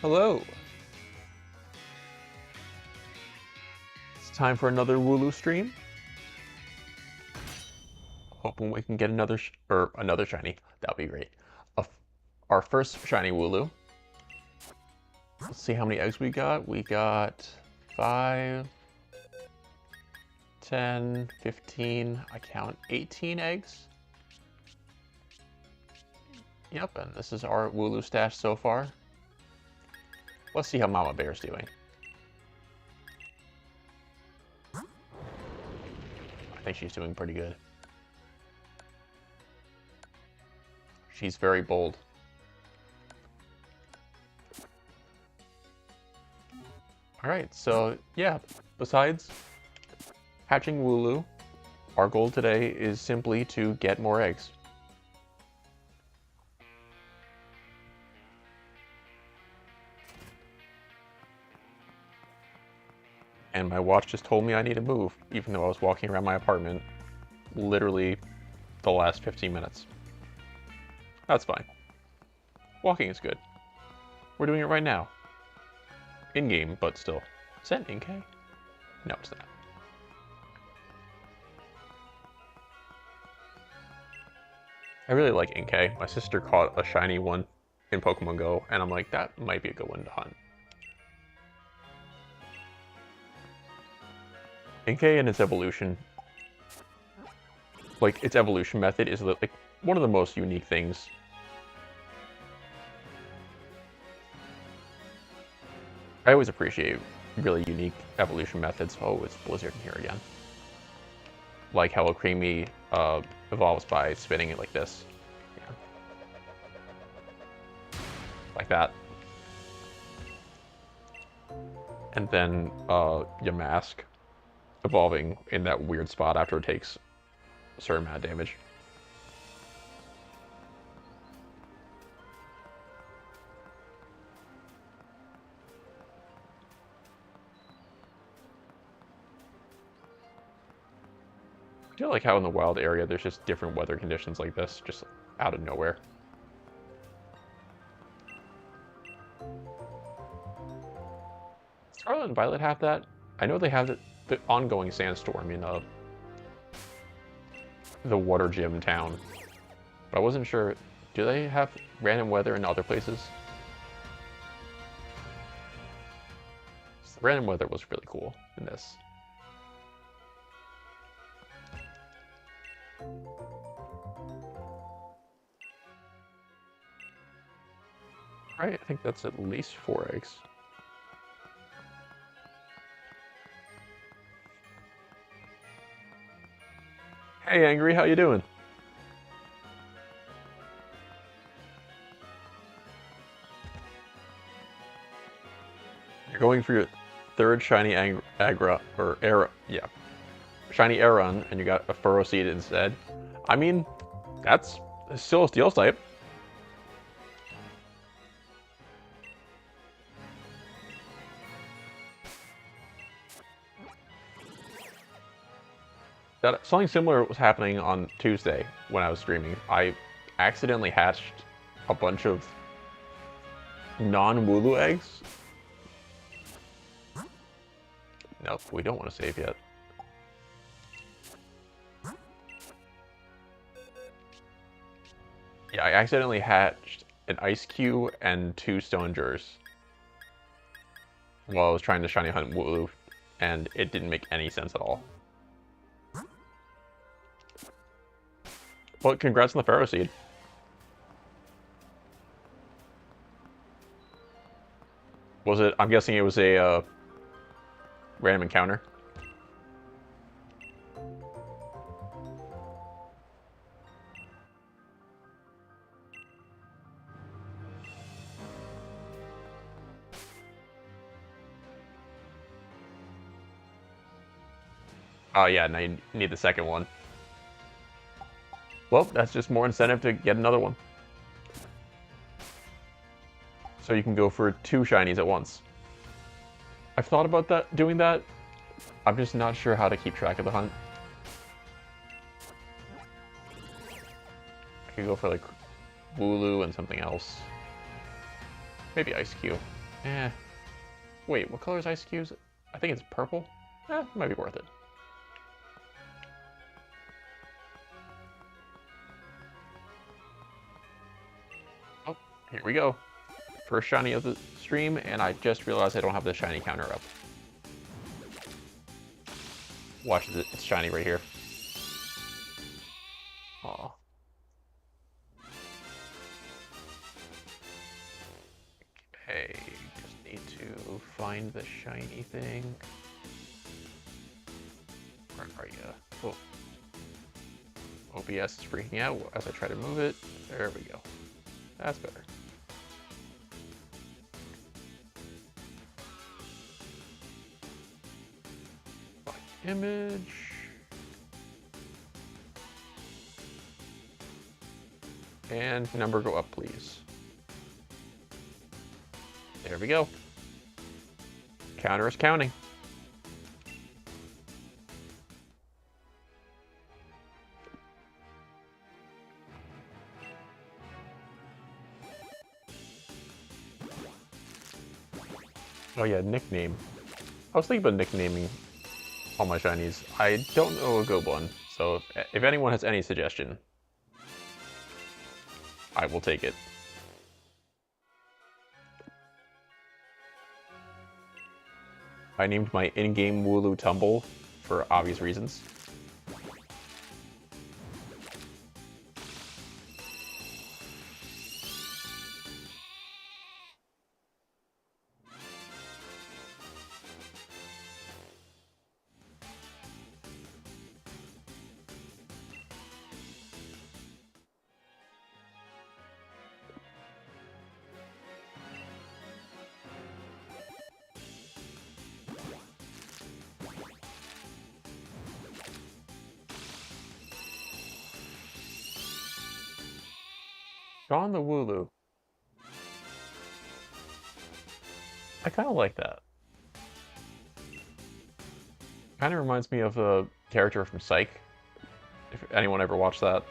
Hello. It's time for another Wooloo stream. Hoping we can get another another shiny. That'd be great. Our first shiny Wooloo. Let's see how many eggs we got. We got 5, 10, 15. I count 18 eggs. Yep, and this is our Wooloo stash so far. Let's see how Mama Bear's doing. I think she's doing pretty good. She's very bold. Alright, so yeah, besides hatching Wooloo, our goal today is simply to get more eggs. And my watch just told me I need to move, even though I was walking around my apartment literally the last 15 minutes. That's fine. Walking is good. We're doing it right now. In-game, but still. Is that in K? No, it's not. I really like Inkay. My sister caught a shiny one in Pokemon Go, and I'm like, that might be a good one to hunt. Inkay and its evolution, like its evolution method is like one of the most unique things. I always appreciate really unique evolution methods. Oh, it's Blizzard in here again. Like how a Creamy evolves by spinning it like this. Yeah. Like that. And then Yamask evolving in that weird spot after it takes a certain amount of damage. I feel like how in the wild area there's just different weather conditions like this, just out of nowhere. Scarlet and Violet have that. I know they have the ongoing sandstorm in the water gym town, but I wasn't sure. Do they have random weather in other places? The random weather was really cool in this. Right, I think that's at least 4 eggs. Hey Angry, how you doing? You're going for your third shiny Agra, or Era, yeah. Shiny Aron, and you got a Furrow Seed instead. I mean, that's still a Steel type. Something similar was happening on Tuesday when I was streaming. I accidentally hatched a bunch of non-Wooloo eggs. Nope, we don't want to save yet. Yeah, I accidentally hatched an Ice Cube and 2 Stonegers while I was trying to shiny hunt Wooloo, and it didn't make any sense at all. Well, congrats on the Pharaoh Seed. Was it? I'm guessing it was a random encounter. Oh yeah, now you need the second one. Well, that's just more incentive to get another one. So you can go for 2 shinies at once. I've thought about doing that. I'm just not sure how to keep track of the hunt. I could go for like Wooloo and something else. Maybe Ice Cube. Eh. Wait, what color is Ice Cubes? I think it's purple. Eh, might be worth it. Oh, here we go. First shiny of the stream, and I just realized I don't have the shiny counter up. Watch it, it's shiny right here. Aw. Okay, just need to find the shiny thing. Where are you? Oh. OBS is freaking out as I try to move it. There we go. That's better. Find image. And number go up, please. There we go. Counter is counting. Oh yeah, nickname. I was thinking about nicknaming all my shinies. I don't know a good one, so if anyone has any suggestion, I will take it. I named my in-game Wooloo Tumble for obvious reasons. Gone the Wooloo. I kind of like that. Kind of reminds me of a character from Psych. If anyone ever watched that.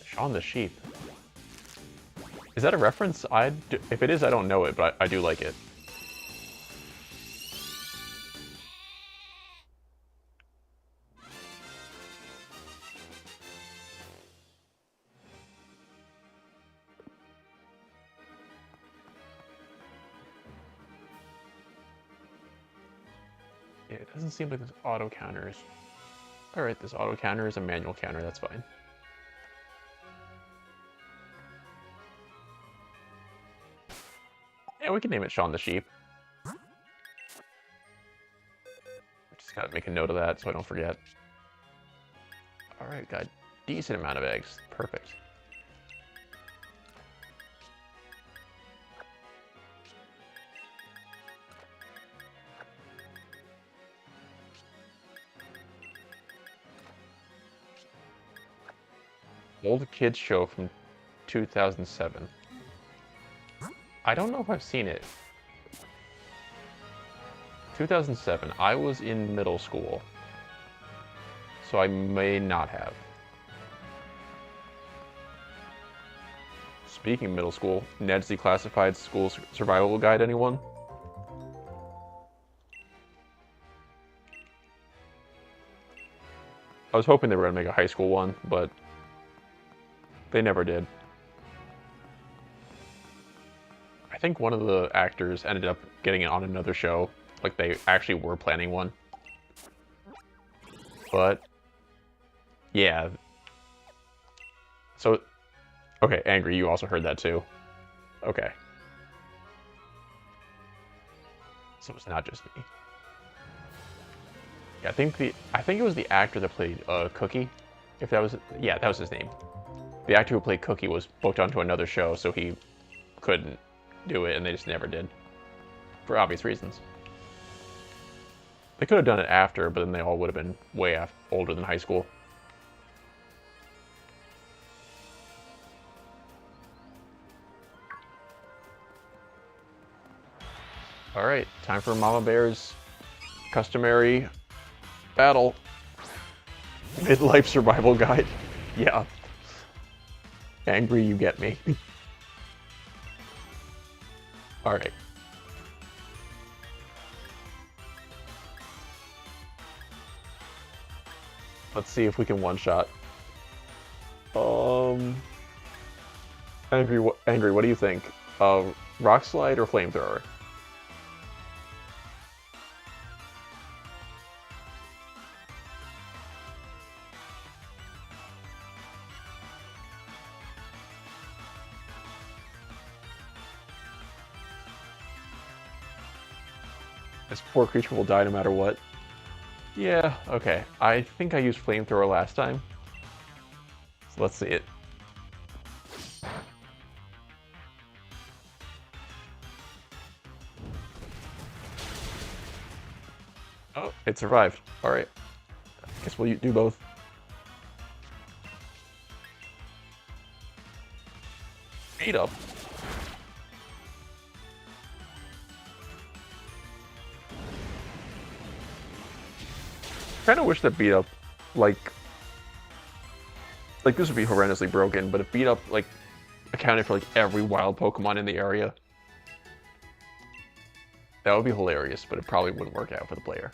Shaun the Sheep. Is that a reference? If it is, I don't know it, but I do like it. Yeah, it doesn't seem like there's auto counters. Alright, this auto counter is a manual counter, that's fine. Yeah, we can name it Shaun the Sheep. Just gotta make a note of that so I don't forget. Alright, got a decent amount of eggs. Perfect. Old kids show from 2007. I don't know if I've seen it. 2007. I was in middle school. So I may not have. Speaking of middle school, Ned's Declassified School Survival Guide, anyone? I was hoping they were going to make a high school one, but they never did. I think one of the actors ended up getting it on another show. Like, they actually were planning one. But, yeah. So, okay, Angry, you also heard that too. Okay. So it's not just me. Yeah, I think it was the actor that played Cookie. If that was, yeah, that was his name. The actor who played Cookie was booked onto another show, so he couldn't do it, and they just never did. For obvious reasons. They could have done it after, but then they all would have been way older than high school. Alright, time for Mama Bear's customary battle. Midlife survival guide. Yeah. Angry, you get me. Alright. Let's see if we can one-shot. Angry, what do you think? Rock Slide or Flamethrower? This poor creature will die no matter what. Yeah, okay. I think I used Flamethrower last time. So let's see it. Oh, it survived. Alright. Guess we'll do both. Beat up. Kind of wish that beat up, like this would be horrendously broken, but if beat up like accounted for like every wild Pokemon in the area, that would be hilarious. But it probably wouldn't work out for the player.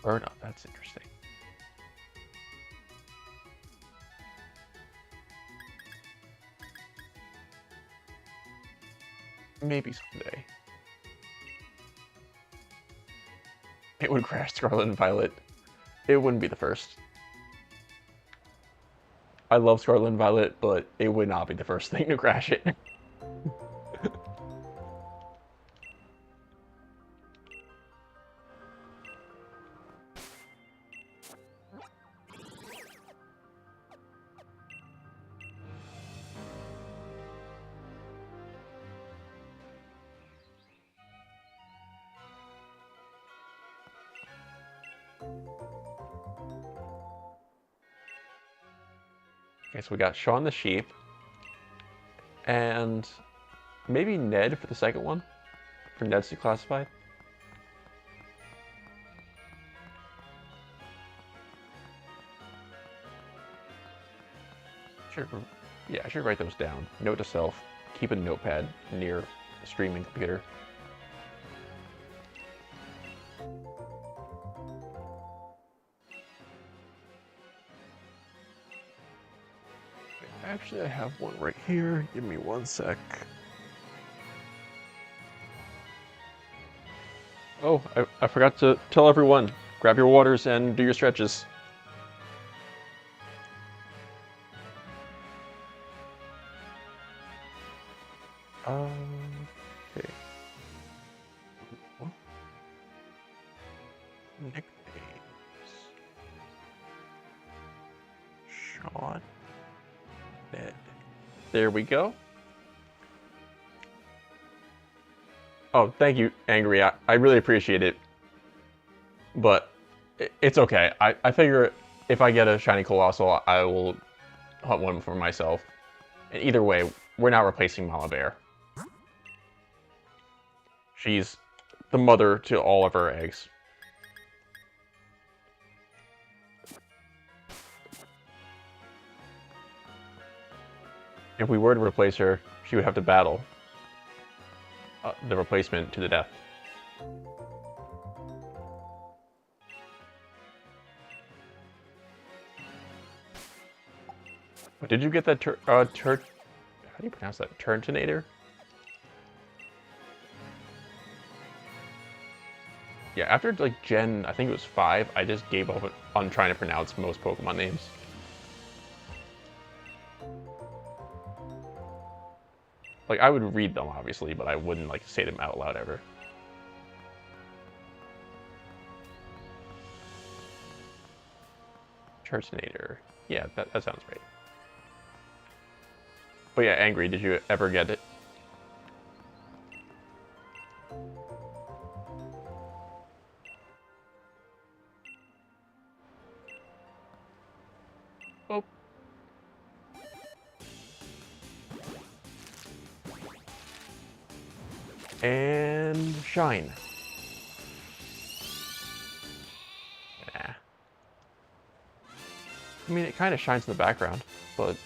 Burn up. That's interesting. Maybe someday. It would crash Scarlet and Violet. It wouldn't be the first. I love Scarlet and Violet, but it would not be the first thing to crash it. Okay, so we got Shaun the Sheep, and maybe Ned for the second one, for Ned's Declassified. Sure. Yeah, I should write those down. Note to self: keep a notepad near the streaming computer. Actually, I have one right here. Give me one sec. Oh, I forgot to tell everyone. Grab your waters and do your stretches. Okay. Nicknames. Shaun. Ned. There we go. Oh, thank you, Angry. I really appreciate it. But it's okay. I figure if I get a shiny Colossal, I will hunt one for myself. And either way, we're not replacing Mama Bear. She's the mother to all of her eggs. If we were to replace her, she would have to battle the replacement to the death. But did you get that how do you pronounce that? Turtonator? Yeah, after like Gen, I think it was 5, I just gave up on trying to pronounce most Pokemon names. Like, I would read them, obviously, but I wouldn't, like, say them out loud ever. Turtonator. Yeah, that sounds right. But yeah, Angry, did you ever get it? Oh. And shine. Nah. I mean, it kind of shines in the background, but...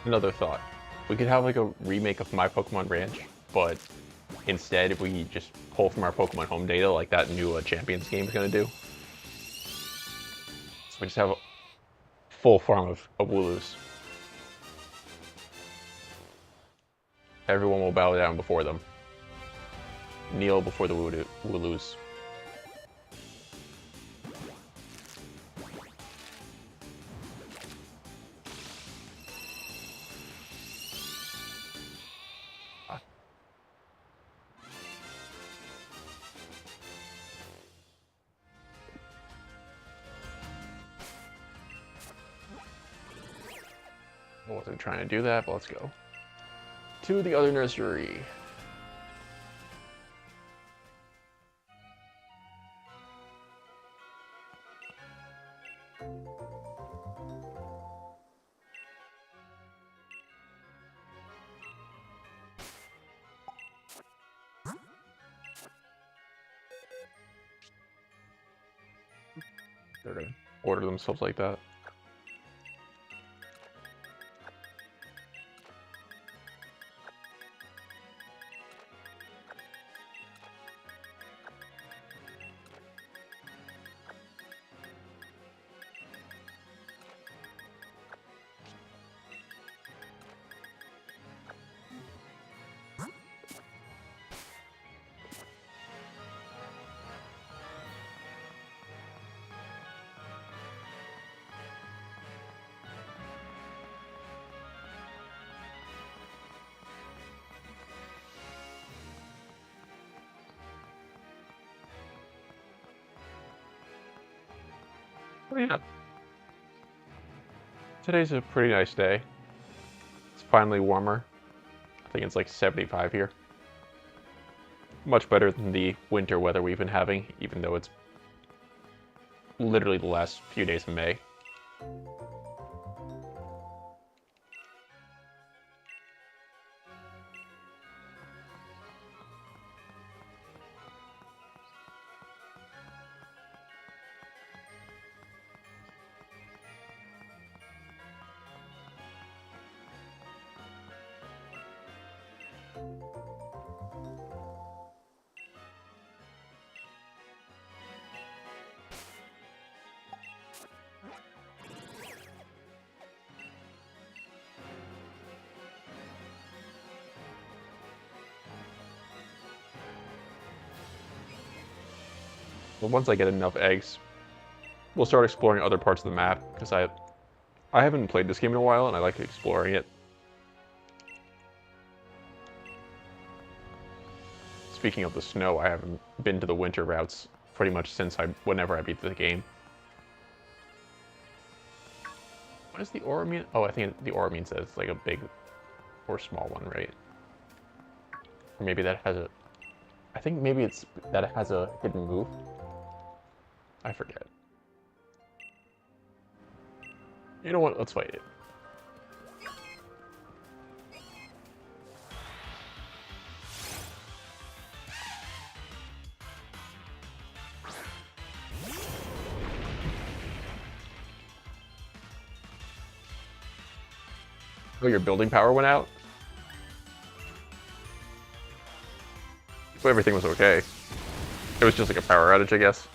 Another thought. We could have like a remake of My Pokemon Ranch, but instead if we just pull from our Pokemon home data like that new Champions game is going to do. So we just have a full farm of Wooloos. Everyone will bow down before them. Kneel before the Wooloos. I wasn't trying to do that, but let's go. To the other nursery. They're gonna order themselves like that. Oh yeah. Today's a pretty nice day. It's finally warmer. I think it's like 75 here. Much better than the winter weather we've been having, even though it's literally the last few days of May. But once I get enough eggs, we'll start exploring other parts of the map, because I haven't played this game in a while and I like exploring it. Speaking of the snow, I haven't been to the winter routes pretty much since whenever I beat the game. What does the aura mean? Oh, I think the aura means that it's like a big or small one, right? Or maybe that has a... I think maybe it's that it has a hidden move. I forget. You know what? Let's fight it. Oh, your building power went out? So everything was okay. It was just like a power outage, I guess.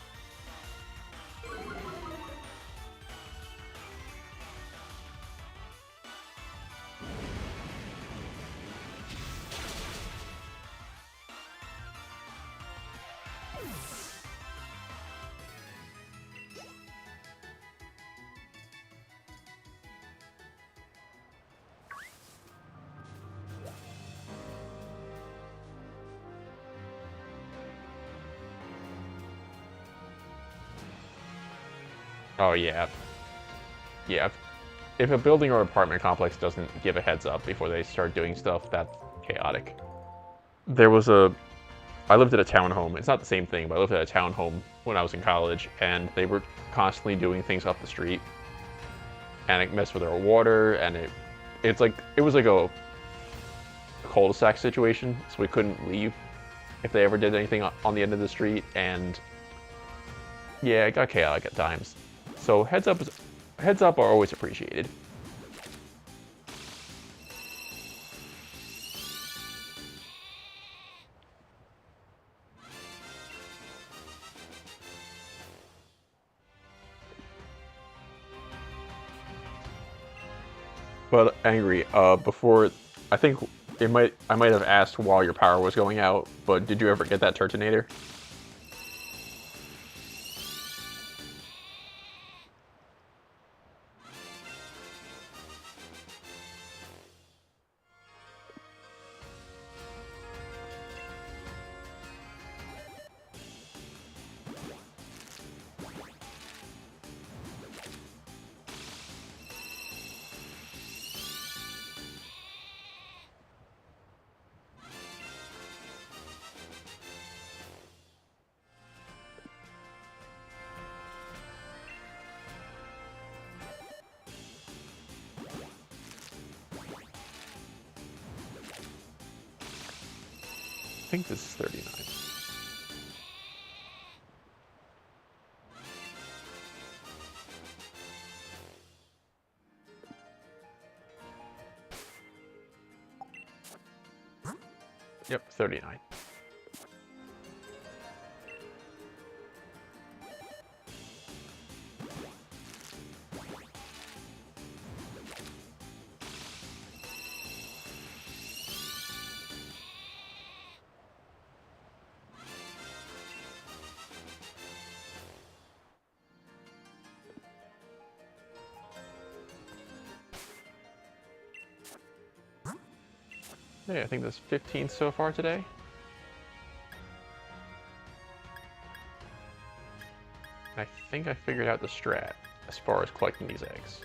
Oh, yeah. Yeah. If a building or apartment complex doesn't give a heads up before they start doing stuff, that's chaotic. There was I lived at a townhome. It's not the same thing, but I lived at a townhome when I was in college, and they were constantly doing things up the street. And it messed with our water, and it was like a cul-de-sac situation, so we couldn't leave if they ever did anything on the end of the street, and yeah, it got chaotic at times. So heads up are always appreciated. But Angry, before, I think I might have asked while your power was going out, but did you ever get that Turtonator? I think this is 39. Yep, 39. Hey, I think there's 15 so far today. I think I figured out the strat as far as collecting these eggs.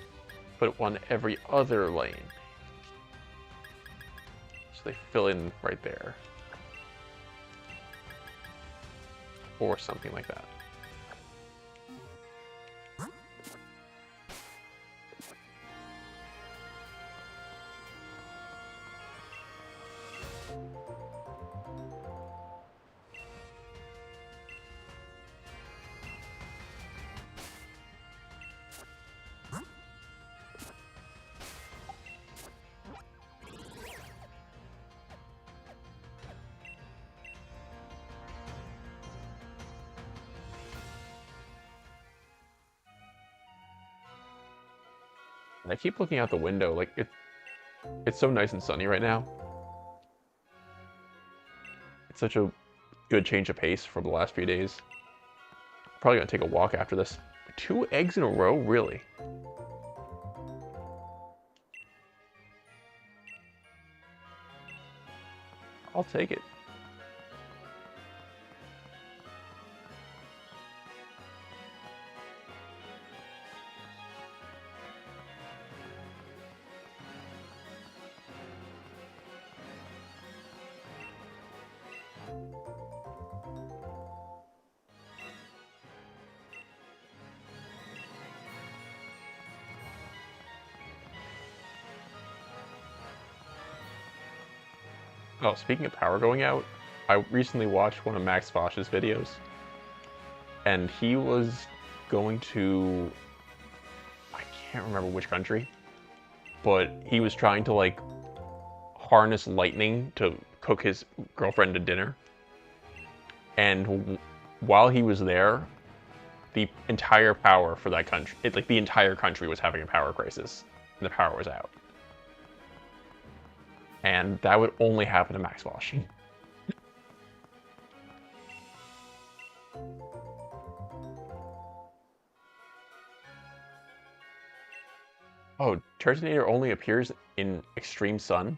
Put one every other lane. So they fill in right there. Or something like that. And I keep looking out the window, like it's so nice and sunny right now. It's such a good change of pace from the last few days. Probably gonna take a walk after this. 2 eggs in a row, really? I'll take it. Oh, speaking of power going out, I recently watched one of Max Fosh's videos, and he was going to, I can't remember which country, but he was trying to like harness lightning to cook his girlfriend a dinner. And while he was there, the entire power for that country, like the entire country was having a power crisis, and the power was out. And that would only happen to Max Wash. Oh, Turtonator only appears in Extreme Sun?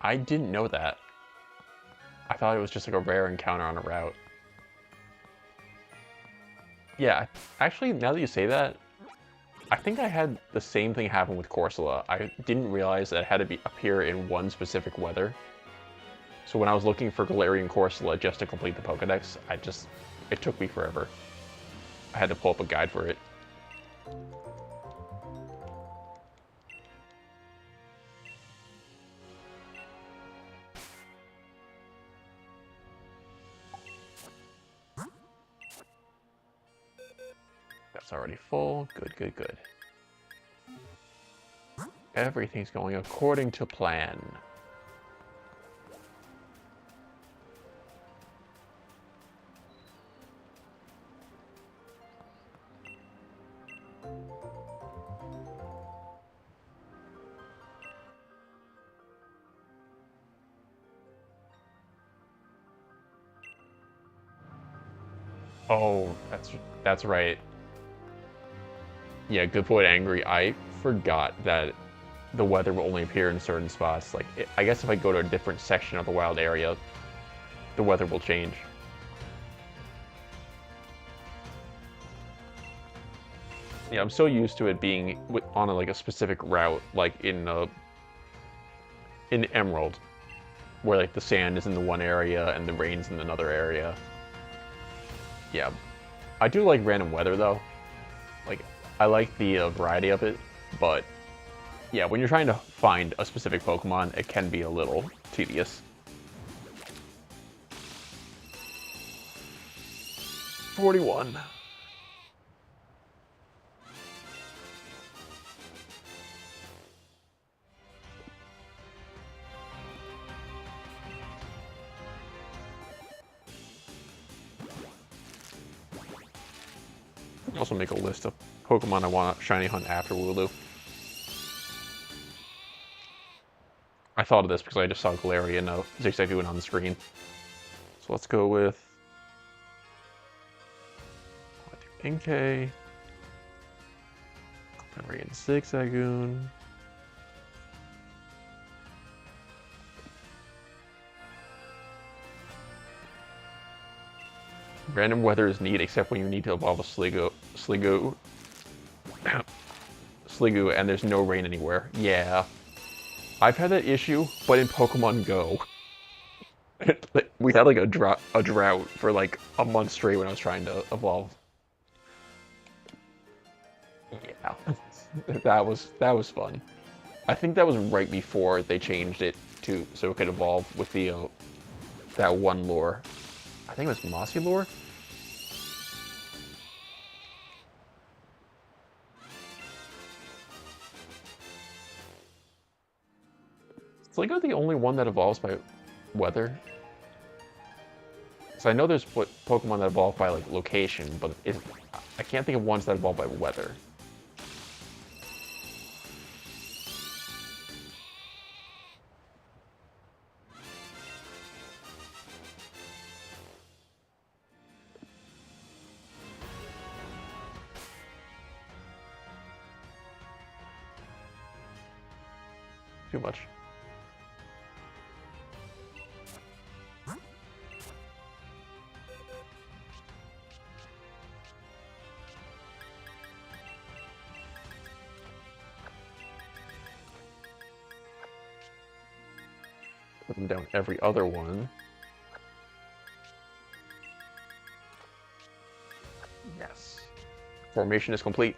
I didn't know that. I thought it was just like a rare encounter on a route. Yeah, actually, now that you say that, I think I had the same thing happen with Corsola. I didn't realize that it had to appear in one specific weather. So when I was looking for Galarian Corsola just to complete the Pokedex, it took me forever. I had to pull up a guide for it. That's already full. Good, good, good. Everything's going according to plan. Oh, that's right. Yeah, good point, Angry. I forgot that the weather will only appear in certain spots. Like, I guess if I go to a different section of the wild area, the weather will change. Yeah, I'm so used to it being on like a specific route, like in Emerald, where like the sand is in the one area and the rain's in another area. Yeah, I do like random weather though. Like, I like the variety of it, but yeah, when you're trying to find a specific Pokemon, it can be a little tedious. 41. Also make a list of Pokemon I want to shiny hunt after Wooloo. I thought of this because I just saw Galarian and Zigzagoon on the screen. So let's go with Inkay, Galarian Zigzagoon. Random weather is neat except when you need to evolve a Sliggoo, and there's no rain anywhere. Yeah. I've had that issue, but in Pokemon Go. We had like a drought for like a month straight when I was trying to evolve. Yeah. that was fun. I think that was right before they changed it to so it could evolve with the that one lure. I think it was Mossy Lure. Is Lego the only one that evolves by weather? So I know there's Pokemon that evolve by like location, but I can't think of ones that evolve by weather. Too much. Put them down every other one. Yes. Formation is complete.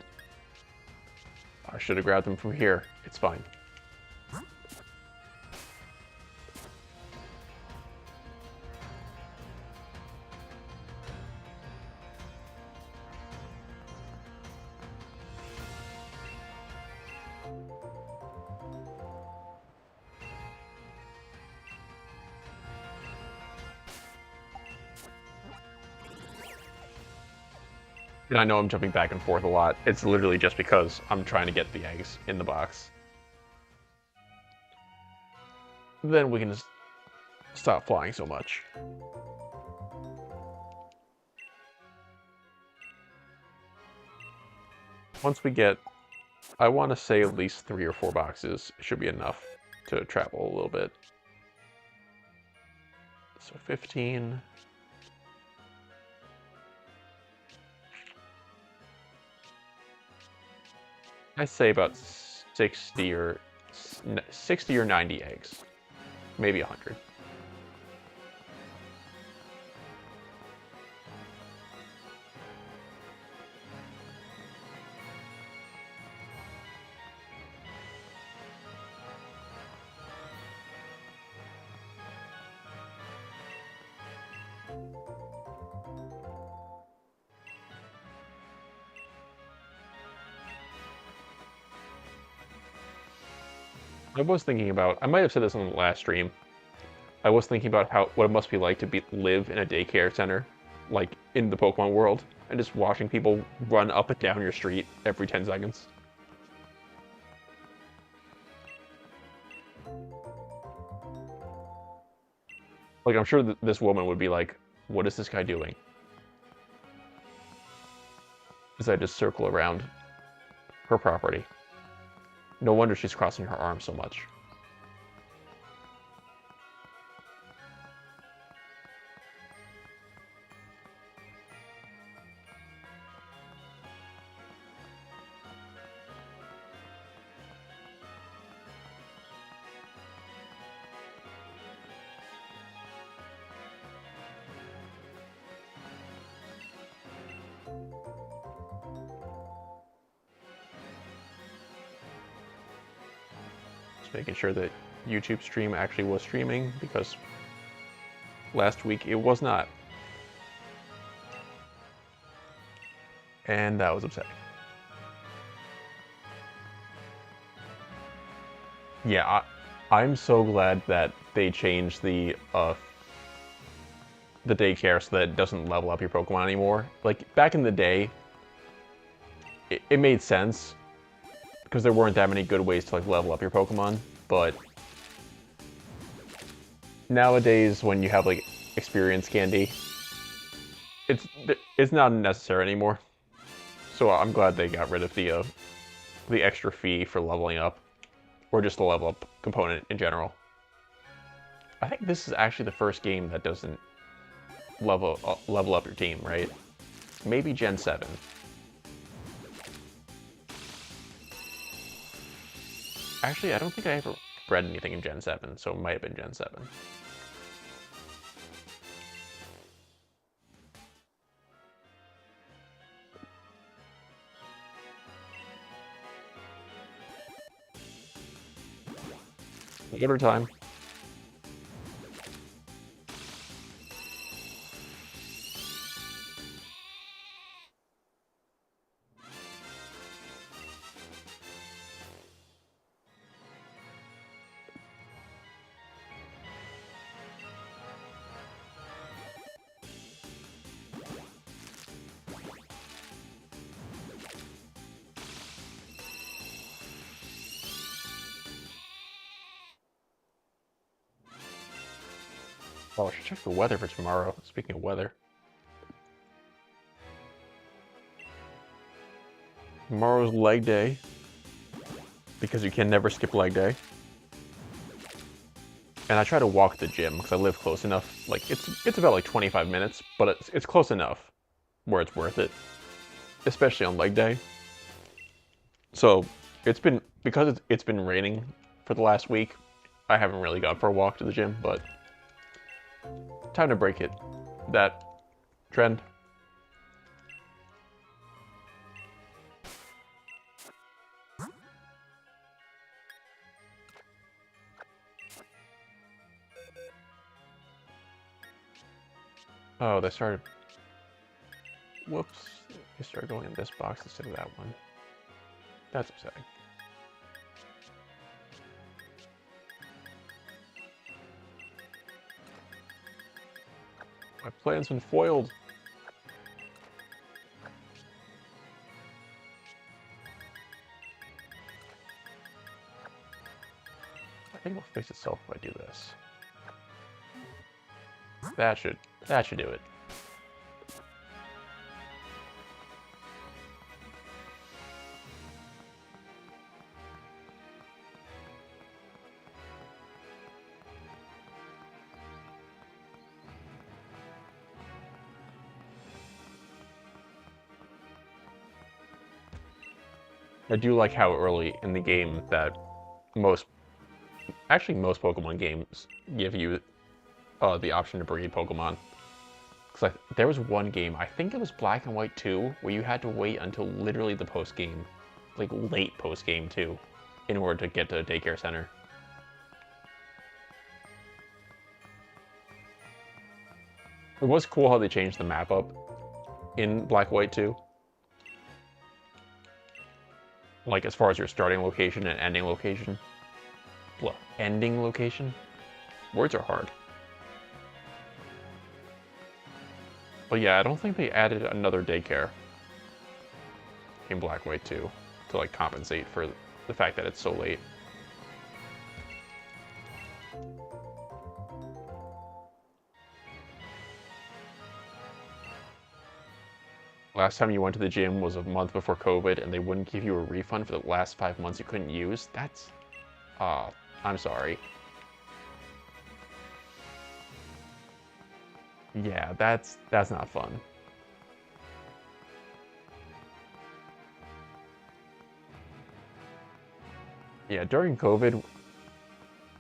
I should have grabbed them from here. It's fine. And I know I'm jumping back and forth a lot. It's literally just because I'm trying to get the eggs in the box. Then we can just stop flying so much. Once we get, I want to say at least 3 or 4 boxes should be enough to travel a little bit. So 15. I say about 60 or 90 eggs, maybe 100. I was thinking about, I might have said this on the last stream, I was thinking about what it must be like to live in a daycare center, like in the Pokemon world, and just watching people run up and down your street every 10 seconds. Like, I'm sure this woman would be like, what is this guy doing? as I just circle around her property. No wonder she's crossing her arms so much. Making sure that YouTube stream actually was streaming, because last week it was not. And that was upsetting. Yeah, I'm so glad that they changed the daycare so that it doesn't level up your Pokemon anymore. Like, back in the day, it made sense, because there weren't that many good ways to like level up your Pokemon, but nowadays when you have like experience candy, it's not necessary anymore. So I'm glad they got rid of the extra fee for leveling up, or just the level up component in general. I think this is actually the first game that doesn't level up your team, right? Maybe Gen 7. Actually, I don't think I ever bred anything in Gen 7, so it might have been Gen 7. Water time. Oh, I should check the weather for tomorrow. Speaking of weather. Tomorrow's leg day, because you can never skip leg day. And I try to walk to the gym because I live close enough. Like, it's about like 25 minutes, but it's close enough where it's worth it, especially on leg day. So because it's been raining for the last week, I haven't really gone for a walk to the gym, but time to break that trend. Oh, they started. Whoops. They started going in this box instead of that one. That's upsetting. My plan's been foiled. I think it'll fix itself if I do this. That should do it. I do like how early in the game that most Pokemon games give you the option to breed Pokemon. Because there was one game, I think it was Black and White 2, where you had to wait until literally the post-game, like late post-game too, in order to get to a daycare center. It was cool how they changed the map up in Black White 2. Like, as far as your starting location and ending location. Look, ending location? Words are hard. But yeah, I don't think they added another daycare in Black White 2 to like compensate for the fact that it's so late. last time you went to the gym was a month before COVID and they wouldn't give you a refund for the last 5 months you couldn't use, that's... I'm sorry. Yeah, that's not fun. Yeah, during COVID,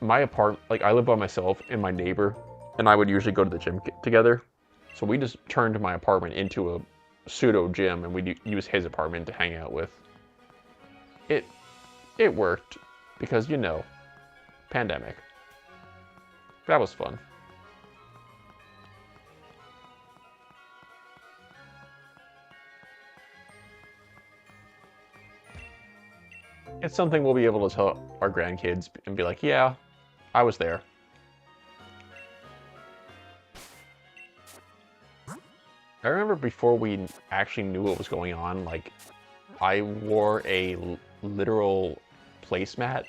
my apartment, like I live by myself and my neighbor, and I would usually go to the gym together. So we just turned my apartment into a pseudo gym, and we'd use his apartment to hang out with. It worked because, you know, pandemic. That was fun. It's something we'll be able to tell our grandkids and be like, yeah, I was there. I remember before we actually knew what was going on, like, I wore a literal placemat.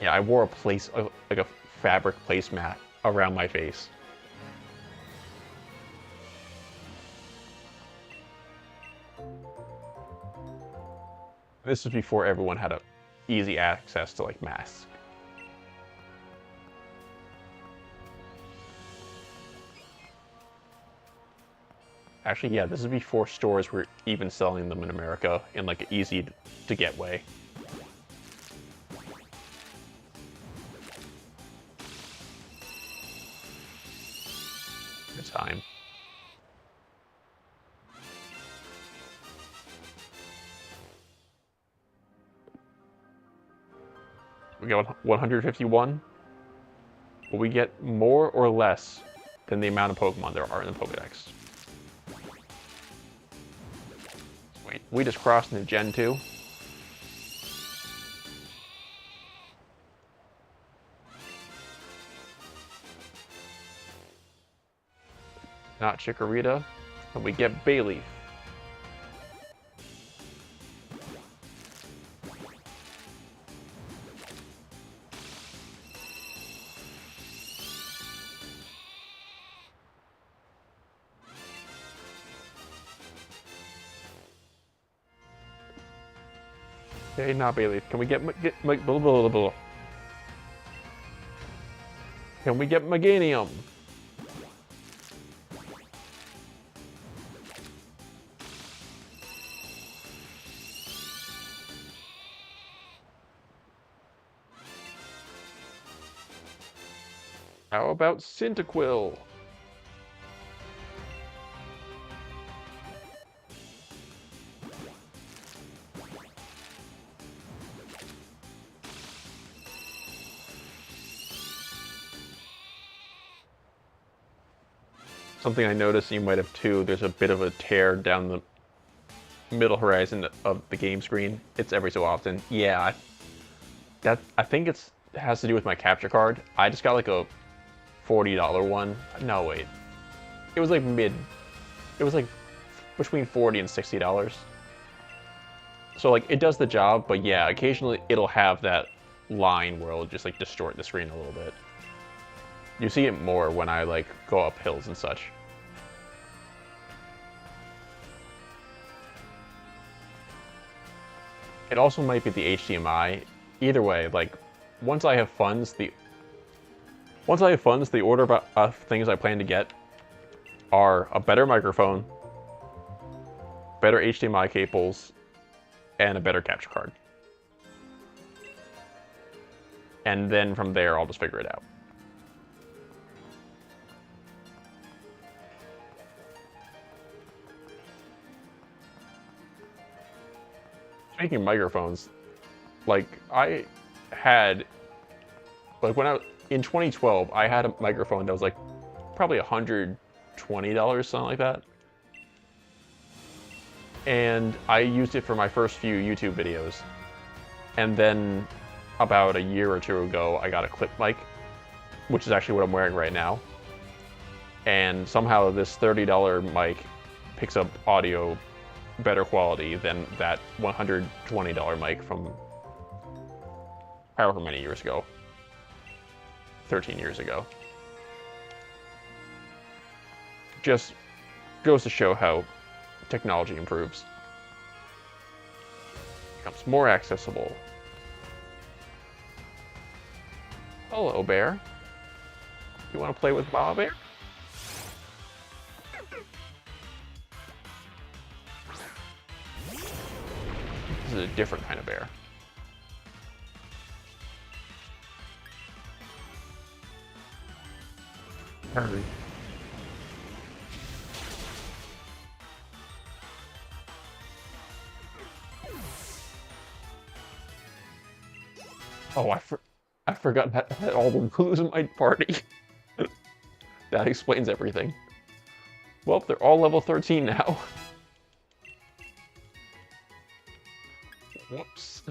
Yeah, I wore like a fabric placemat around my face. This was before everyone had easy access to like masks. Actually, yeah, this is before stores were even selling them in America in like an easy to get way. Good time. We got 151. Will we get more or less than the amount of Pokemon there are in the Pokedex? Wait, we just crossed into Gen 2. Not Chikorita. And we get Bayleaf. Okay, not Bayleaf. Can we get Can we get Meganium? How about Cyndaquil? Something I noticed, you might have too, there's a bit of a tear down the middle horizon of the game screen. It's every so often. Yeah, I think it has to do with my capture card. I just got like a $40 one. No, wait. It was like it was like between $40 and $60. So like it does the job, but yeah, occasionally it'll have that line where it'll just like distort the screen a little bit. You see it more when I like go up hills and such. It also might be the HDMI. Either way, like once I have funds, the order of things I plan to get are a better microphone, better HDMI cables, and a better capture card. And then from there, I'll just figure it out. Speaking of microphones, like I had, like in 2012, I had a microphone that was like probably $120, something like that. And I used it for my first few YouTube videos. And then about a year or two ago, I got a clip mic, which is actually what I'm wearing right now. And somehow this $30 mic picks up audio better quality than that $120 mic from however many years ago. 13 years ago. Just Goes to show how technology improves. Becomes more accessible. Hello, bear. You want to play with Mama Bear? This is a different kind of bear. Hurry. Oh, I forgot that I had all the Wooloos in my party. That explains everything. Well, they're all level 13 now. Whoops.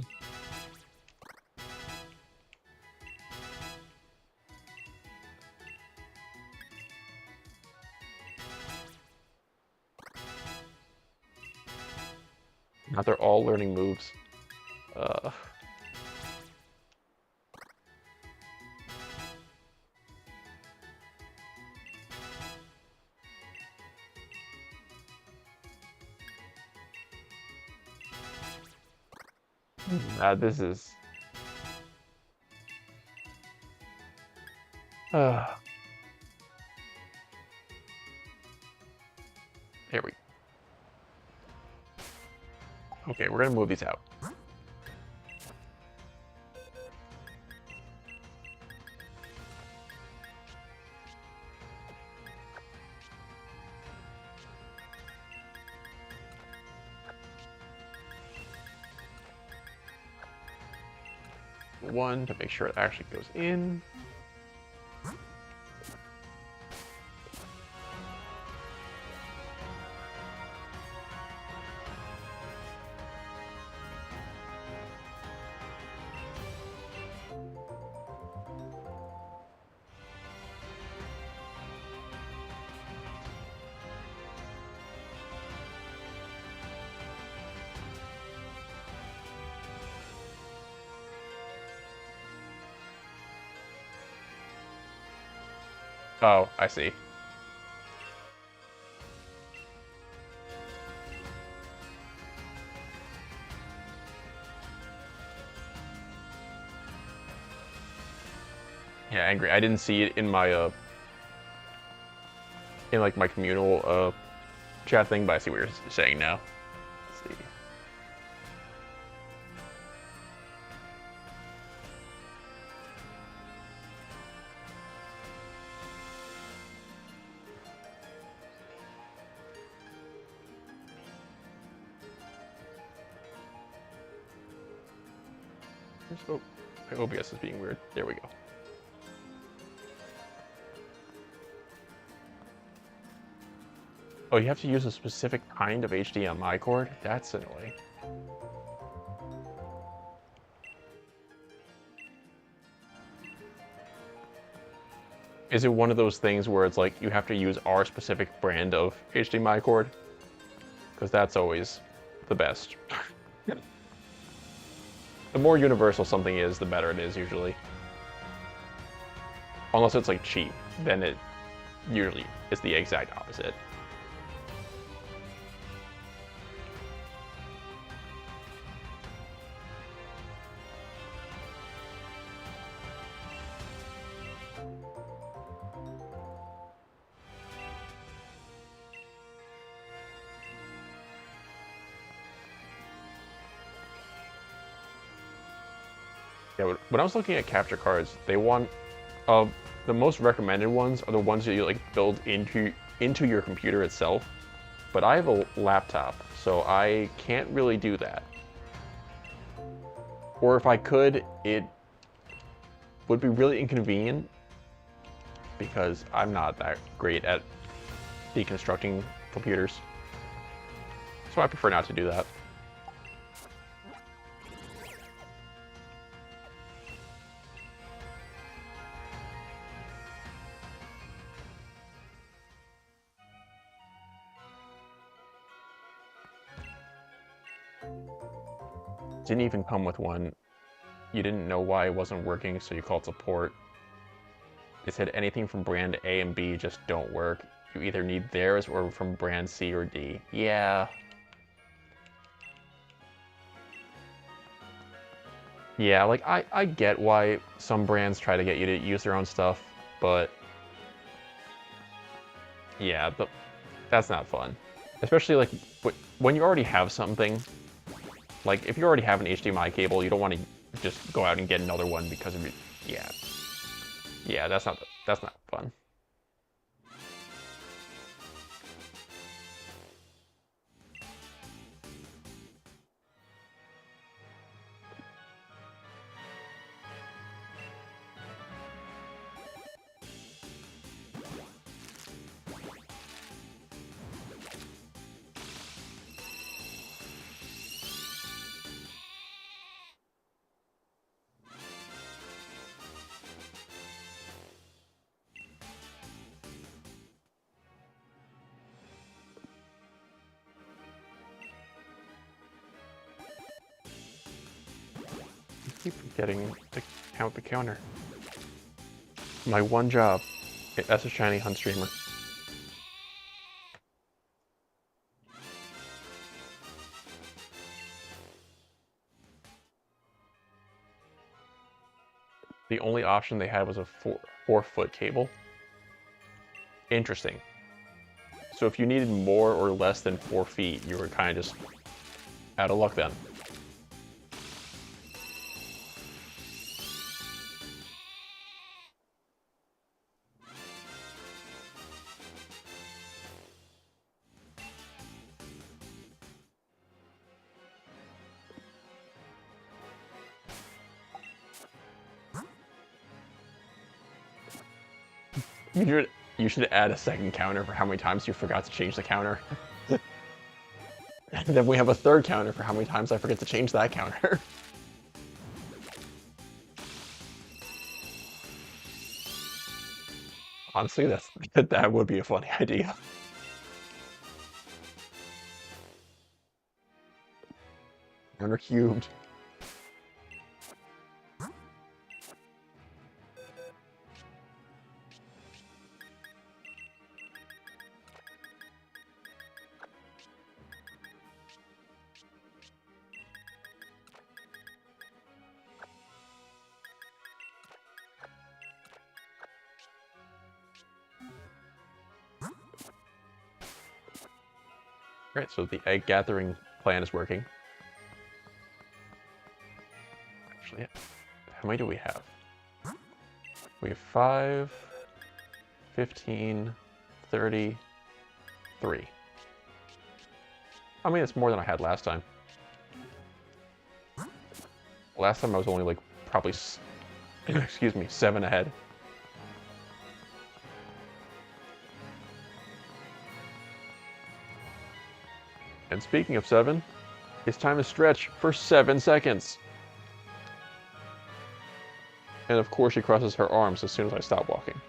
Now they're all learning moves. This is... There we go. Okay, we're gonna move these out. One to make sure it actually goes in. Oh, I see. Yeah, angry. I didn't see it in my in like my communal chat thing, but I see what you're saying now. Let's see. Oh, my OBS is being weird. There we go. Oh, you have to use a specific kind of HDMI cord? That's annoying. Is it one of those things where it's like you have to use our specific brand of HDMI cord? Because that's always the best. The more universal something is, the better it is usually. Unless it's like cheap, then it usually is the exact opposite. Yeah, when I was looking at capture cards, they want the most recommended ones are the ones that you like build into your computer itself. But I have a laptop, so I can't really do that. Or if I could, it would be really inconvenient because I'm not that great at deconstructing computers. So I prefer not to do that. Didn't even come with one. You didn't know why it wasn't working, so you called support. It said anything from brand A and B just don't work. you either need theirs or from brand C or D. Yeah. Yeah, like I get why some brands try to get you to use their own stuff, but yeah, that's not fun. Especially like when you already have something, like if you already have an HDMI cable, you don't want to just go out and get another one because of it. Yeah. Yeah, that's not fun. I keep forgetting to count the counter. My one job as a shiny hunt streamer. The only option they had was a 4-foot cable. Interesting. So if you needed more or less than 4 feet, you were kind of just out of luck then. You should add a second counter for how many times you forgot to change the counter. And then we have a third counter for how many times I forget to change that counter. Honestly, that would be a funny idea. Counter cubed. Alright, so the egg gathering plan is working. Actually, how many do we have? We have 5, 15, 33. I mean, it's more than I had last time. Last time I was only like probably, excuse me, 7 ahead. And speaking of 7, it's time to stretch for 7 seconds. And of course she crosses her arms as soon as I stop walking.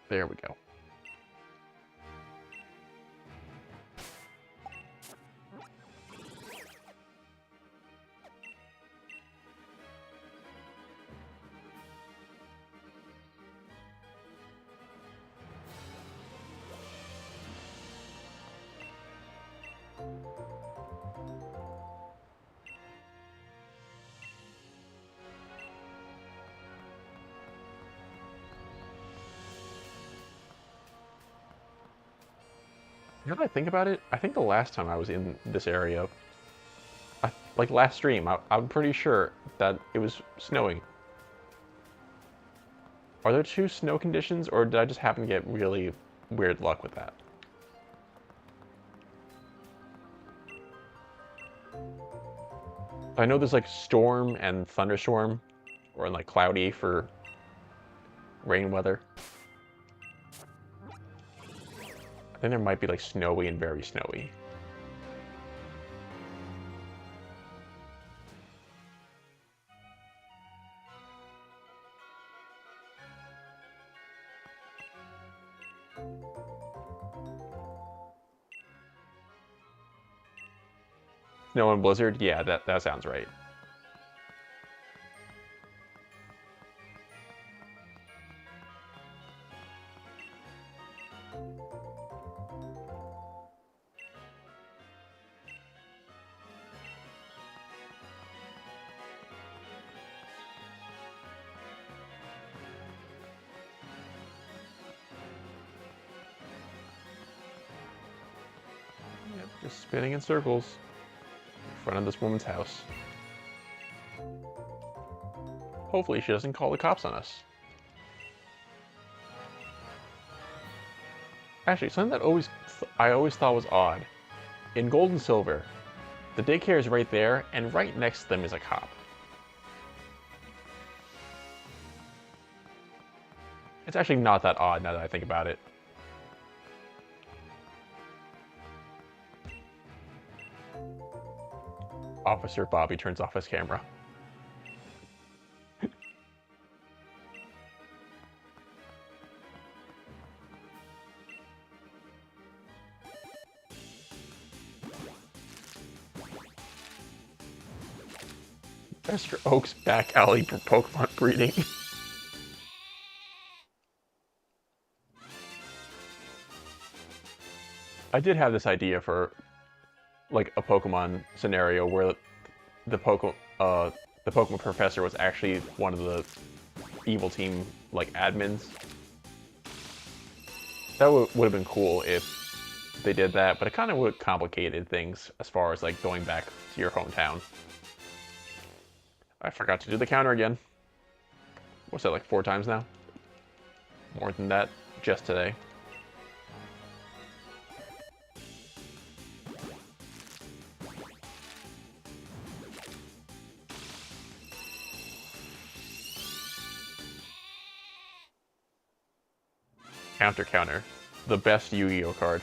There we go. Now that I think about it, I think the last time I was in this area, like last stream, I'm pretty sure that it was snowing. Are there 2 snow conditions, or did I just happen to get really weird luck with that? I know there's like storm and thunderstorm, or like cloudy for rain weather. I think there might be like snowy and very snowy. Snow and blizzard? Yeah, that sounds right. Yep, just spinning in circles in front of this woman's house. Hopefully she doesn't call the cops on us. Actually, something that I always thought was odd. In Gold and Silver, the daycare is right there, and right next to them is a cop. It's actually not that odd now that I think about it. Officer Bobby turns off his camera. Mr. Oak's back alley for Pokemon breeding. I did have this idea for like a Pokemon scenario where the Pokemon professor was actually one of the evil team like admins. That would have been cool if they did that, but it kind of would have complicated things as far as like going back to your hometown. I forgot to do the counter again. What's that, like 4 times now? More than that, just today. Counter. The best Yu-Gi-Oh card.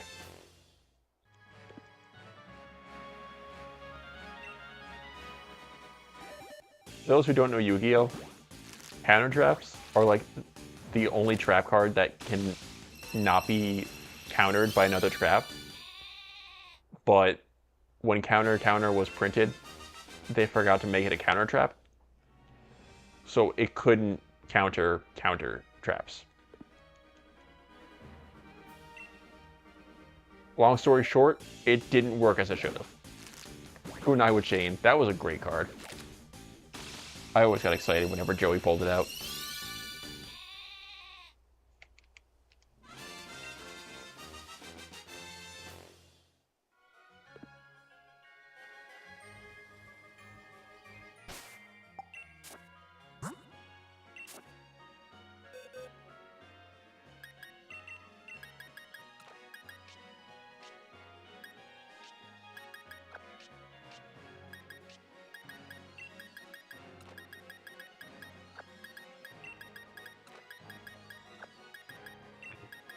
Those who don't know Yu-Gi-Oh, counter traps are like the only trap card that can not be countered by another trap. But when counter was printed, they forgot to make it a counter trap. So it couldn't counter traps. Long story short, it didn't work as it should have. Kunai with Chain, that was a great card. I always got excited whenever Joey pulled it out.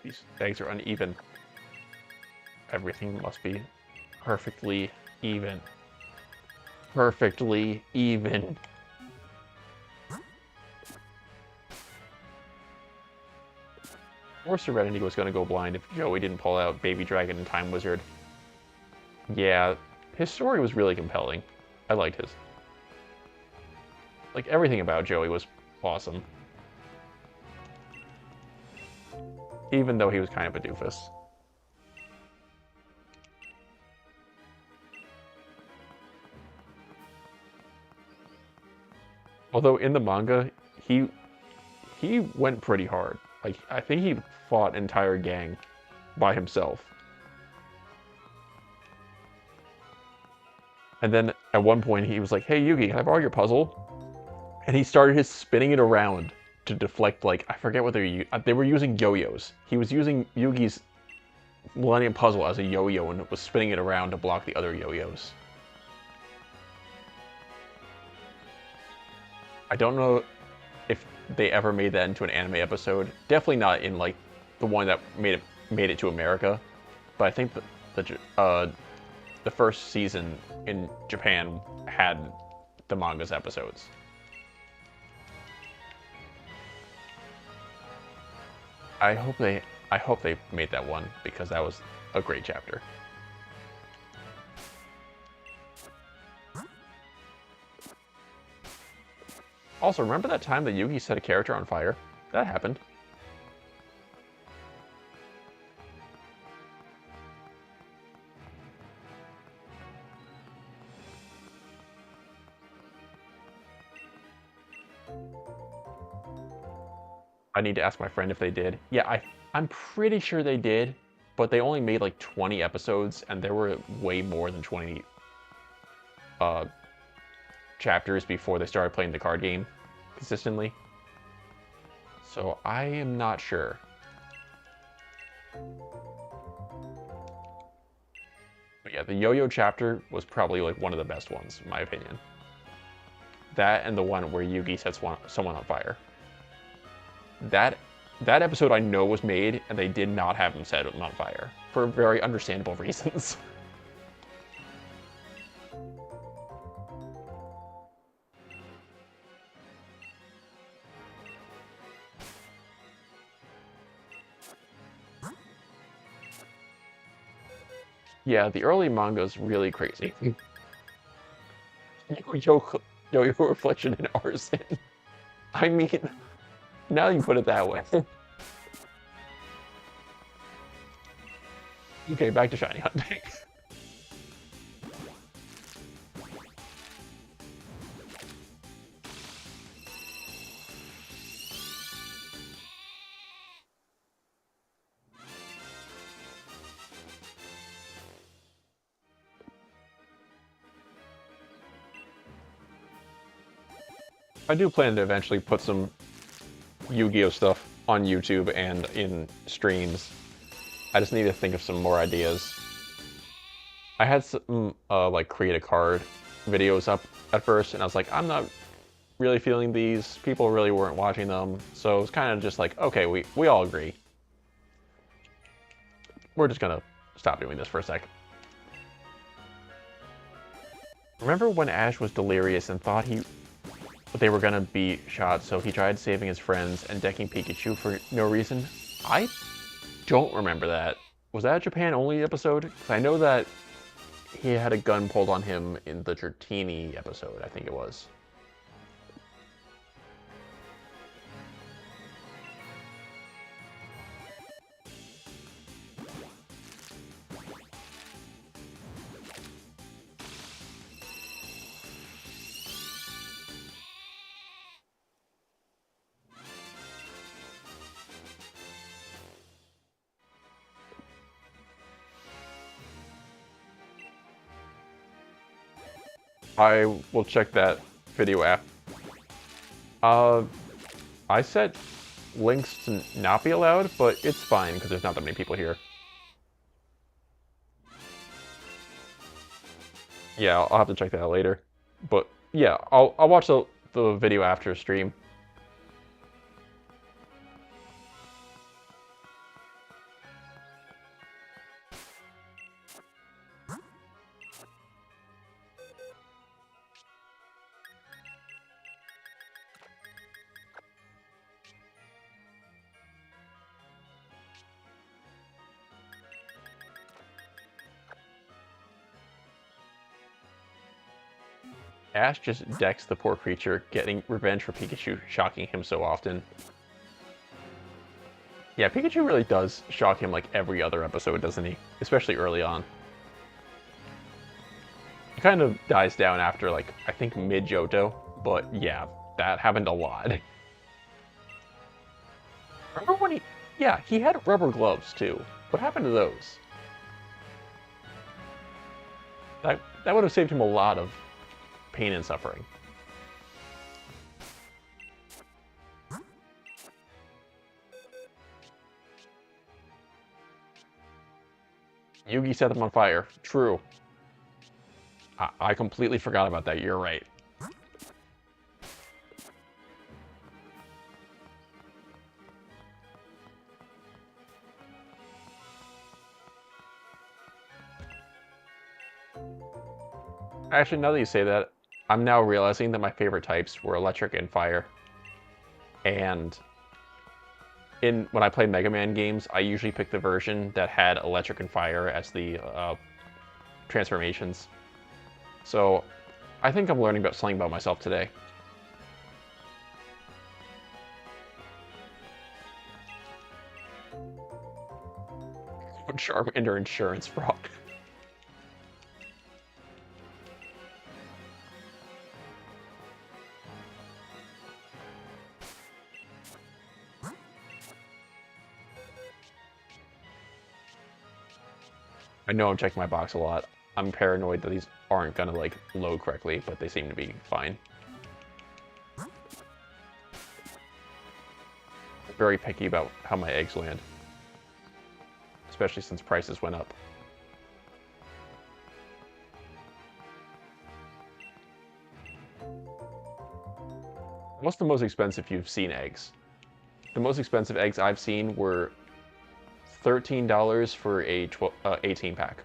These eggs are uneven. Everything must be perfectly even. Perfectly even. Or Serenity was going to go blind if Joey didn't pull out Baby Dragon and Time Wizard. Yeah, his story was really compelling. I liked his. Like, everything about Joey was awesome. Even though he was kind of a doofus. Although in the manga, he went pretty hard. Like, I think he fought an entire gang by himself. And then at one point he was like, "Hey Yugi, can I borrow your puzzle?" And he started his spinning it around to deflect, like, I forget what they were using yo-yos. He was using Yugi's Millennium Puzzle as a yo-yo and was spinning it around to block the other yo-yos. I don't know if they ever made that into an anime episode. Definitely not in like the one that made it to America. But I think the first season in Japan had the manga's episodes. I hope they made that one because that was a great chapter. Also, remember that time that Yugi set a character on fire? That happened. I need to ask my friend if they did. Yeah, I'm pretty sure they did, but they only made like 20 episodes, and there were way more than 20 uh, chapters before they started playing the card game consistently. So I am not sure. But yeah, the Yo-Yo chapter was probably like one of the best ones, in my opinion. That and the one where Yugi sets someone on fire. That episode I know was made, and they did not have him set him on fire for very understandable reasons. Yeah, the early manga's really crazy. Yo-Yo Reflection and Arson. I mean, now you put it that way. Okay, back to shiny hunting. I do plan to eventually put some Yu-Gi-Oh stuff on YouTube and in streams. I just need to think of some more ideas. I had some like create a card videos up at first, and I was like, I'm not really feeling these. People really weren't watching them, so it was kind of just like, okay, we all agree. We're just gonna stop doing this for a sec. Remember when Ash was delirious and thought they were gonna be shot, so he tried saving his friends and decking Pikachu for no reason? I don't remember that. Was that a Japan only episode? Because I know that he had a gun pulled on him in the Dratini episode, I think it was. I will check that video app. I set links to not be allowed, but it's fine because there's not that many people here. Yeah, I'll have to check that out later. But yeah, I'll watch the video after stream. Ash just decks the poor creature, getting revenge for Pikachu shocking him so often. Yeah, Pikachu really does shock him like every other episode, doesn't he? Especially early on. It kind of dies down after, like, I think mid-Johto, but yeah, that happened a lot. Remember when he... Yeah, he had rubber gloves, too. What happened to those? That would have saved him a lot of pain and suffering. Yugi set them on fire. True. I completely forgot about that. You're right. Actually, now that you say that, I'm now realizing that my favorite types were electric and fire. And when I play Mega Man games, I usually pick the version that had electric and fire as the transformations. So I think I'm learning about something about myself today. Charmander insurance fraud. I know I'm checking my box a lot. I'm paranoid that these aren't gonna like load correctly, but they seem to be fine. I'm very picky about how my eggs land, especially since prices went up. What's the most expensive you've seen eggs? The most expensive eggs I've seen were $13 for a 18 pack.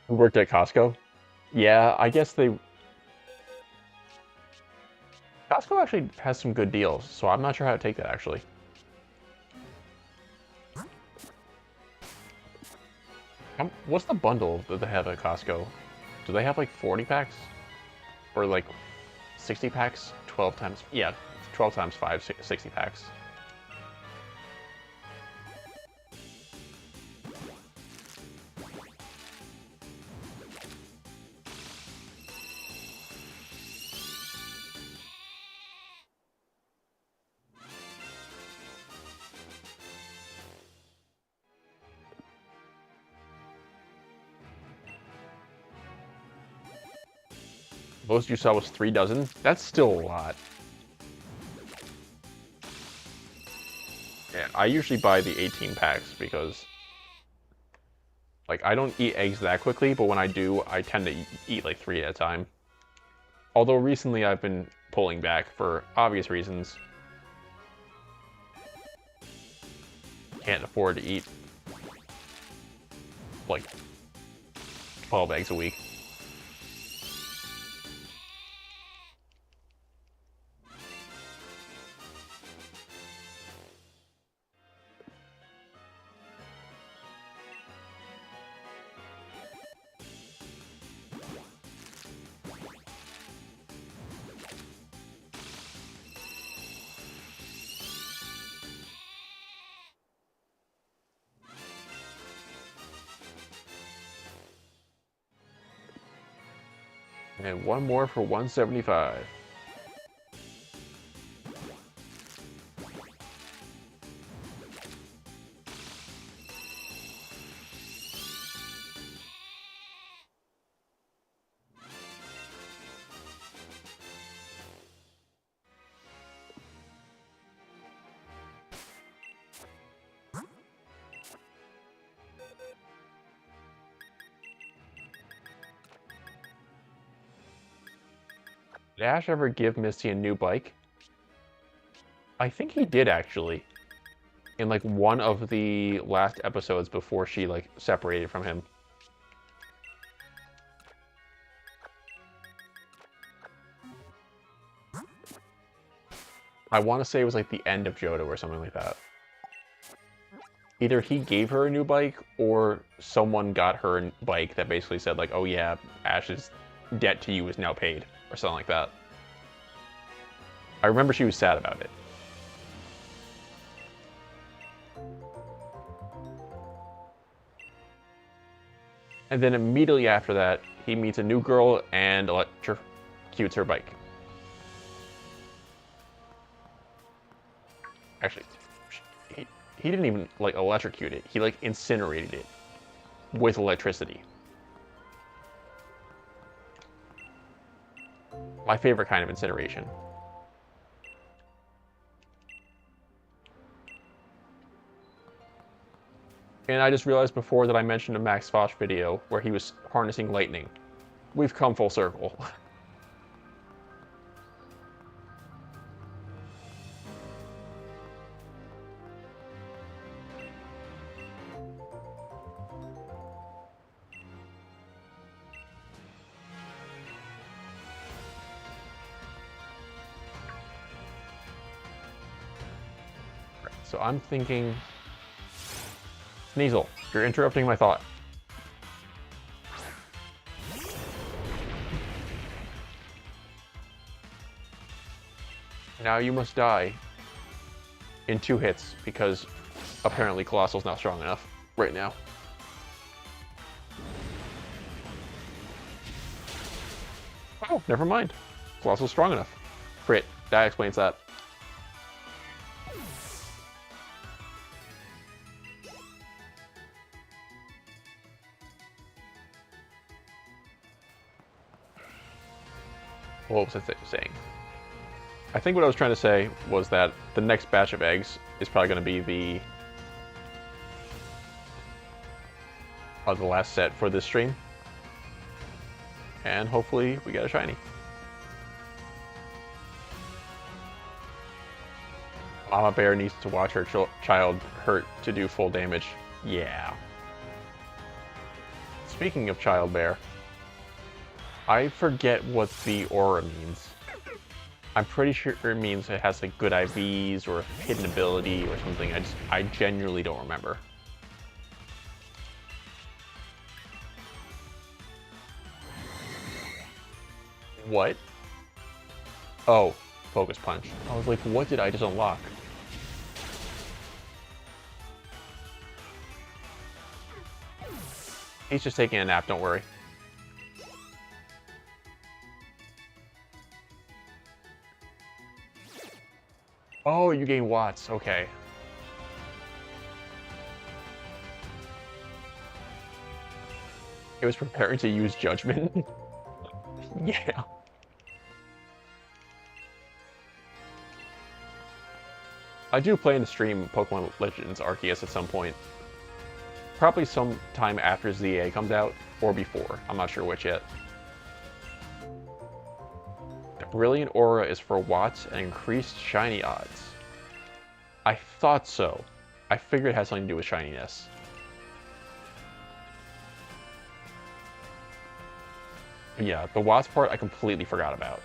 Who worked at Costco? Yeah, I guess they... Costco actually has some good deals, so I'm not sure how to take that, actually. What's the bundle that they have at Costco? Do they have like 40 packs? Or like 60 packs? 12 times... Yeah, 12 times 5, 60 packs. Most you saw was 3 dozen? That's still a lot. Yeah, I usually buy the 18 packs because, like, I don't eat eggs that quickly, but when I do, I tend to eat like 3 at a time. Although recently I've been pulling back for obvious reasons. Can't afford to eat like 12 eggs a week. And one more for 175. Did Ash ever give Misty a new bike? I think he did actually. In like one of the last episodes before she like separated from him. I want to say it was like the end of Johto or something like that. Either he gave her a new bike or someone got her a bike that basically said like, oh yeah, Ash's debt to you is now paid or something like that. I remember she was sad about it. And then immediately after that, he meets a new girl and electrocutes her bike. Actually, he didn't even like electrocute it. He like incinerated it with electricity. My favorite kind of incineration. And I just realized before that I mentioned a Max Fosh video where he was harnessing lightning. We've come full circle. So I'm thinking... Sneasel, you're interrupting my thought. Now you must die in 2 hits, because apparently Colossal's not strong enough right now. Oh, never mind. Colossal's strong enough. Crit. That explains that. What was I saying? I think what I was trying to say was that the next batch of eggs is probably going to be the last set for this stream. And hopefully we get a shiny. Mama Bear needs to watch her child hurt to do full damage. Yeah. Speaking of Child Bear, I forget what the aura means. I'm pretty sure it means it has like good IVs or hidden ability or something. I genuinely don't remember. What? Oh, Focus Punch. I was like, what did I just unlock? He's just taking a nap, don't worry. Oh, you gain watts, okay. It was preparing to use Judgment? Yeah. I do plan to stream Pokemon Legends Arceus at some point. Probably sometime after ZA comes out, or before. I'm not sure which yet. The Brilliant Aura is for watts and increased shiny odds. I thought so. I figured it had something to do with shininess. But yeah, the watts part I completely forgot about.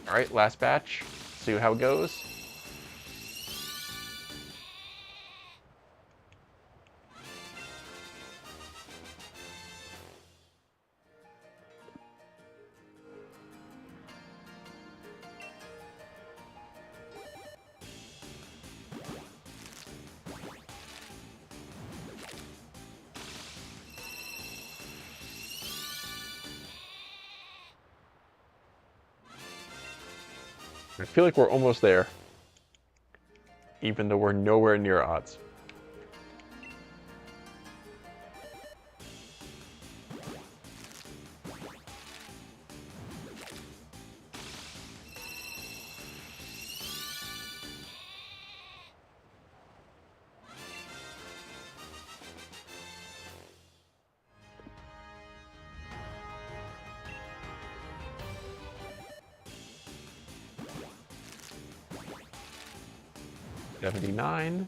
Alright, last batch. See how it goes. I feel like we're almost there, even though we're nowhere near odds. $79.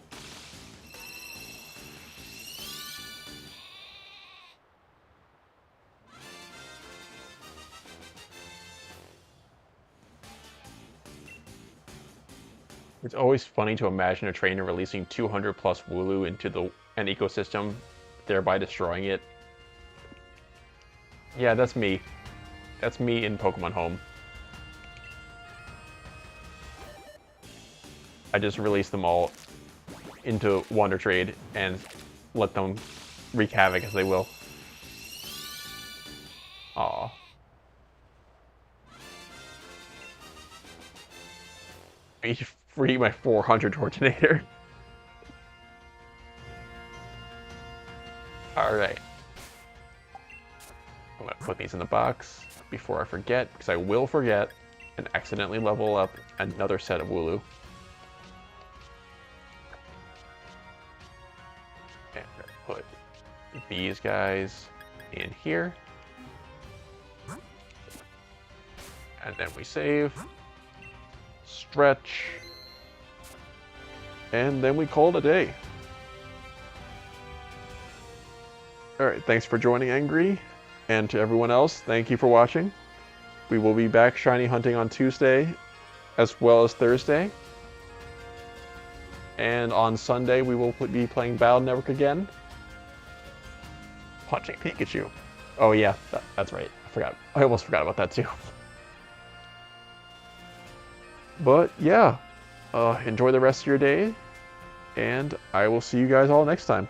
It's always funny to imagine a trainer releasing 200 plus Wooloo into an ecosystem, thereby destroying it. Yeah, that's me. That's me in Pokemon Home. I just release them all into Wonder Trade and let them wreak havoc as they will. Aw. Be free my 400 Tortinator. Alright. I'm gonna put these in the box before I forget, because I will forget and accidentally level up another set of Wooloo. And I'm gonna put these guys in here. And then we save. Stretch. And then we call it a day. Alright, thanks for joining, Angry. And to everyone else, thank you for watching. We will be back shiny hunting on Tuesday as well as Thursday. And on Sunday, we will be playing Battle Network again. Punching Pikachu. Oh yeah, that's right. I forgot. I almost forgot about that too. But yeah, enjoy the rest of your day, and I will see you guys all next time.